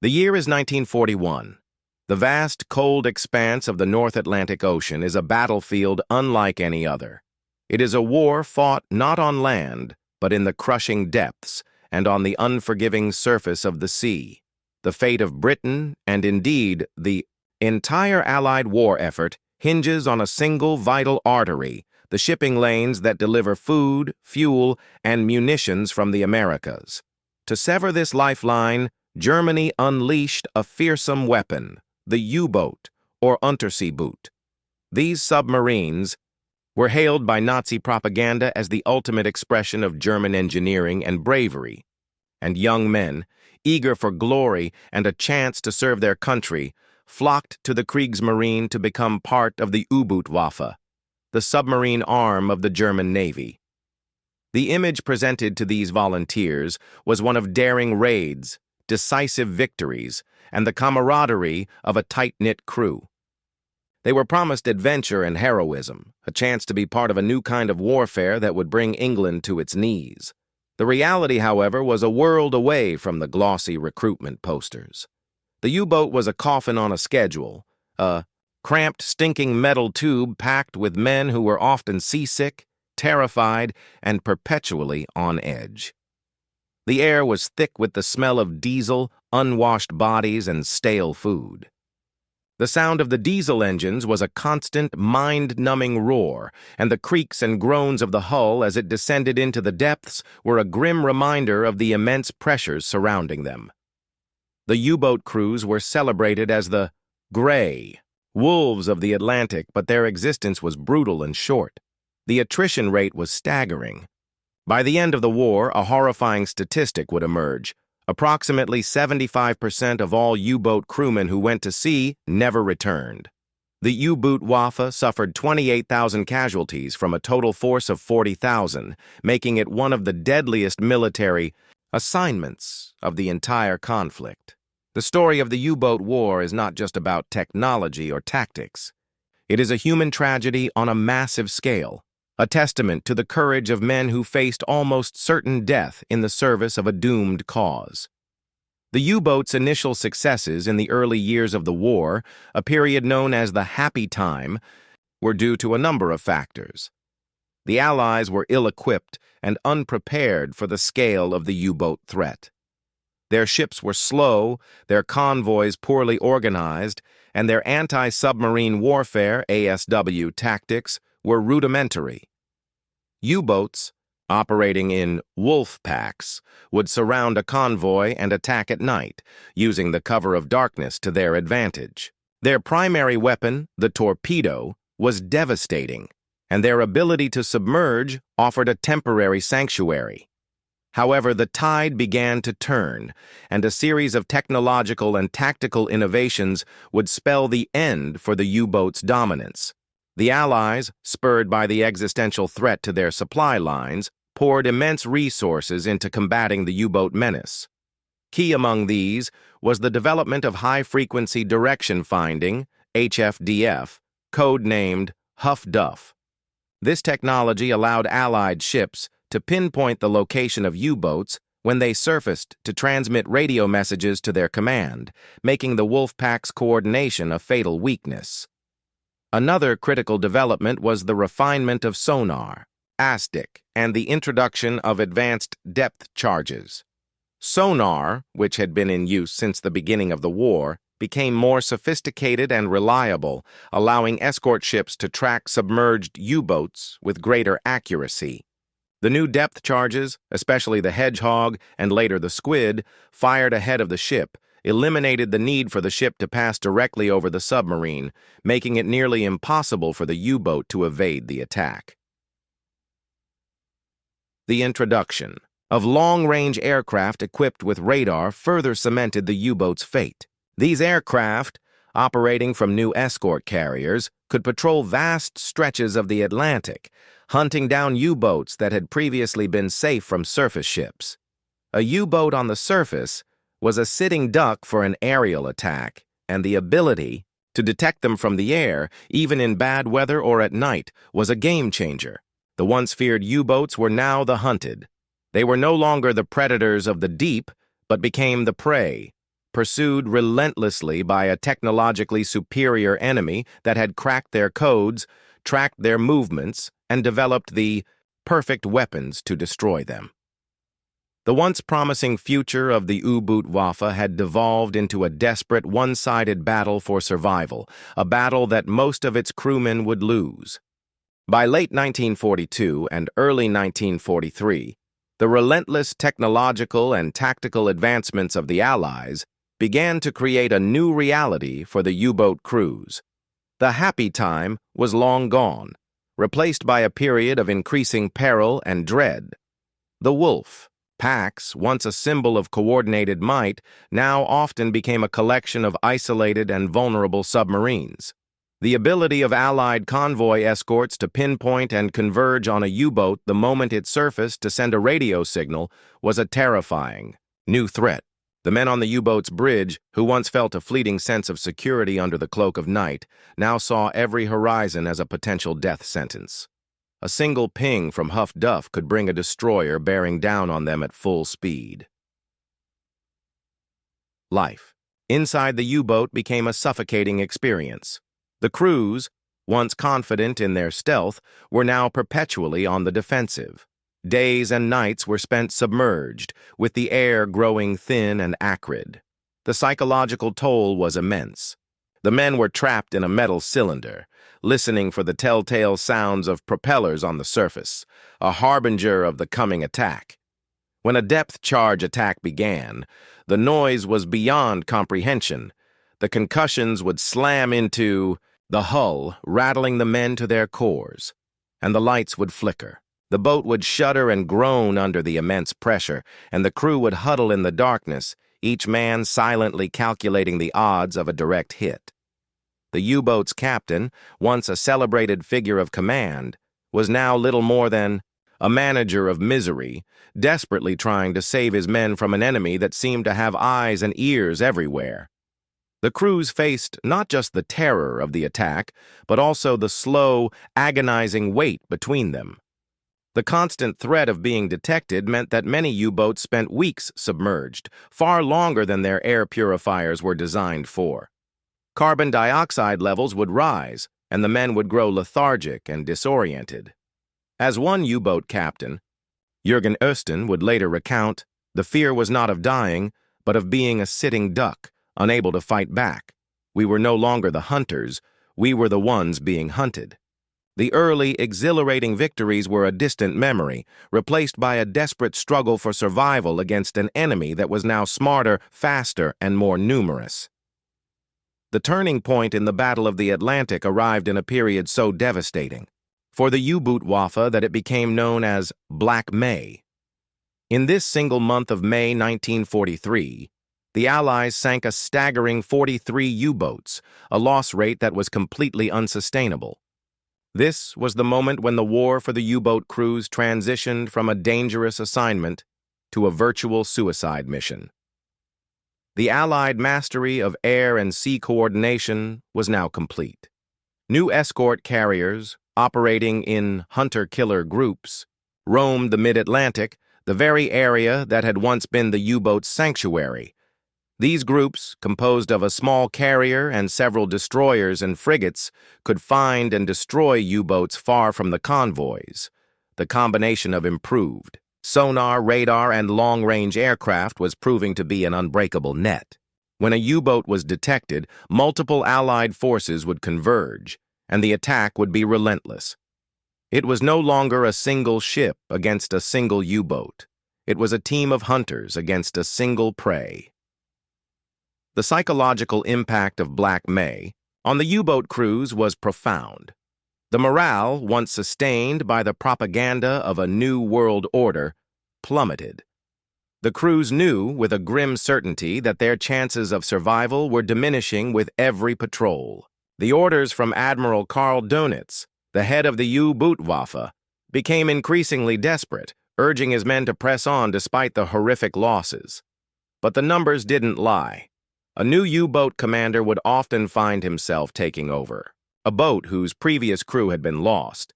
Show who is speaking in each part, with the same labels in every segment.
Speaker 1: The year is 1941. The vast, cold expanse of the North Atlantic Ocean is a battlefield unlike any other. It is a war fought not on land, but in the crushing depths and on the unforgiving surface of the sea. The fate of Britain, and indeed the entire Allied war effort, hinges on a single vital artery, the shipping lanes that deliver food, fuel, and munitions from the Americas. To sever this lifeline, Germany unleashed a fearsome weapon, the U-boat, or Unterseeboot. These submarines were hailed by Nazi propaganda as the ultimate expression of German engineering and bravery, and young men, eager for glory and a chance to serve their country, flocked to the Kriegsmarine to become part of the U-Boot-Waffe, the submarine arm of the German Navy. The image presented to these volunteers was one of daring raids, decisive victories, and the camaraderie of a tight-knit crew. They were promised adventure and heroism, a chance to be part of a new kind of warfare that would bring England to its knees. The reality, however, was a world away from the glossy recruitment posters. The U-boat was a coffin on a schedule, a cramped, stinking metal tube packed with men who were often seasick, terrified, and perpetually on edge. The air was thick with the smell of diesel, unwashed bodies, and stale food. The sound of the diesel engines was a constant, mind-numbing roar, and the creaks and groans of the hull as it descended into the depths were a grim reminder of the immense pressures surrounding them. The U-boat crews were celebrated as the gray wolves of the Atlantic, but their existence was brutal and short. The attrition rate was staggering. By the end of the war, a horrifying statistic would emerge. Approximately 75% of all U-boat crewmen who went to sea never returned. The U-Boot-Waffe suffered 28,000 casualties from a total force of 40,000, making it one of the deadliest military assignments of the entire conflict. The story of the U-boat war is not just about technology or tactics. It is a human tragedy on a massive scale, a testament to the courage of men who faced almost certain death in the service of a doomed cause. The U-boat's initial successes in the early years of the war, a period known as the Happy Time, were due to a number of factors. The Allies were ill-equipped and unprepared for the scale of the U-boat threat. Their ships were slow, their convoys poorly organized, and their anti-submarine warfare (ASW) tactics were rudimentary. U-boats, operating in wolf packs, would surround a convoy and attack at night, using the cover of darkness to their advantage. Their primary weapon, the torpedo, was devastating, and their ability to submerge offered a temporary sanctuary. However, the tide began to turn, and a series of technological and tactical innovations would spell the end for the U-boat's dominance. The Allies, spurred by the existential threat to their supply lines, poured immense resources into combating the U-boat menace. Key among these was the development of high-frequency direction finding, HFDF, code-named Huff Duff. This technology allowed Allied ships to pinpoint the location of U-boats when they surfaced to transmit radio messages to their command, making the Wolfpack's coordination a fatal weakness. Another critical development was the refinement of sonar, LastDeck, and the introduction of advanced depth charges. Sonar, which had been in use since the beginning of the war, became more sophisticated and reliable, allowing escort ships to track submerged U-boats with greater accuracy. The new depth charges, especially the Hedgehog and later the Squid, fired ahead of the ship, eliminated the need for the ship to pass directly over the submarine, making it nearly impossible for the U-boat to evade the attack. The introduction of long-range aircraft equipped with radar further cemented the U-boat's fate. These aircraft, operating from new escort carriers, could patrol vast stretches of the Atlantic, hunting down U-boats that had previously been safe from surface ships. A U-boat on the surface was a sitting duck for an aerial attack, and the ability to detect them from the air, even in bad weather or at night, was a game-changer. The once feared U-boats were now the hunted. They were no longer the predators of the deep, but became the prey, pursued relentlessly by a technologically superior enemy that had cracked their codes, tracked their movements, and developed the perfect weapons to destroy them. The once promising future of the WWII had devolved into a desperate, one-sided battle for survival, a battle that most of its crewmen would lose. By late 1942 and early 1943, the relentless technological and tactical advancements of the Allies began to create a new reality for the U-boat crews. The happy time was long gone, replaced by a period of increasing peril and dread. The Wolf, Pax, once a symbol of coordinated might, now often became a collection of isolated and vulnerable submarines. The ability of Allied convoy escorts to pinpoint and converge on a U-boat the moment it surfaced to send a radio signal was a terrifying new threat. The men on the U-boat's bridge, who once felt a fleeting sense of security under the cloak of night, now saw every horizon as a potential death sentence. A single ping from Huff Duff could bring a destroyer bearing down on them at full speed. Life inside the U-boat became a suffocating experience. The crews, once confident in their stealth, were now perpetually on the defensive. Days and nights were spent submerged, with the air growing thin and acrid. The psychological toll was immense. The men were trapped in a metal cylinder, listening for the telltale sounds of propellers on the surface, a harbinger of the coming attack. When a depth charge attack began, the noise was beyond comprehension. The concussions would slam into the hull, rattling the men to their cores, and the lights would flicker. The boat would shudder and groan under the immense pressure, and the crew would huddle in the darkness, each man silently calculating the odds of a direct hit. The U-boat's captain, once a celebrated figure of command, was now little more than a manager of misery, desperately trying to save his men from an enemy that seemed to have eyes and ears everywhere. The crews faced not just the terror of the attack, but also the slow, agonizing wait between them. The constant threat of being detected meant that many U-boats spent weeks submerged, far longer than their air purifiers were designed for. Carbon dioxide levels would rise, and the men would grow lethargic and disoriented. As one U-boat captain, Jürgen Oesten, would later recount, the fear was not of dying, but of being a sitting duck, unable to fight back. We were no longer the hunters, we were the ones being hunted. The early, exhilarating victories were a distant memory, replaced by a desperate struggle for survival against an enemy that was now smarter, faster, and more numerous. The turning point in the Battle of the Atlantic arrived in a period so devastating for the WWII that it became known as Black May. In this single month of May 1943, the Allies sank a staggering 43 U-boats, a loss rate that was completely unsustainable. This was the moment when the war for the U-boat crews transitioned from a dangerous assignment to a virtual suicide mission. The Allied mastery of air and sea coordination was now complete. New escort carriers, operating in hunter-killer groups, roamed the mid-Atlantic, the very area that had once been the U-boat's sanctuary. These groups, composed of a small carrier and several destroyers and frigates, could find and destroy U-boats far from the convoys. The combination of improved sonar, radar, and long-range aircraft was proving to be an unbreakable net. When a U-boat was detected, multiple Allied forces would converge, and the attack would be relentless. It was no longer a single ship against a single U-boat. It was a team of hunters against a single prey. The psychological impact of Black May on the U-boat crews was profound. The morale, once sustained by the propaganda of a new world order, plummeted. The crews knew with a grim certainty that their chances of survival were diminishing with every patrol. The orders from Admiral Karl Dönitz, the head of the WWII, became increasingly desperate, urging his men to press on despite the horrific losses. But the numbers didn't lie. A new U-boat commander would often find himself taking over, a boat whose previous crew had been lost,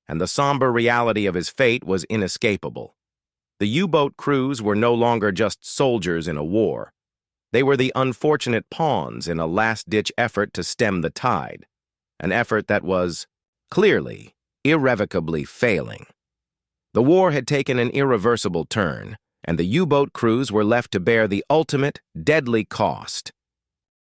Speaker 1: and the somber reality of his fate was inescapable. The U-boat crews were no longer just soldiers in a war. They were the unfortunate pawns in a last-ditch effort to stem the tide, an effort that was, clearly, irrevocably failing. The war had taken an irreversible turn, and the U-boat crews were left to bear the ultimate, deadly cost.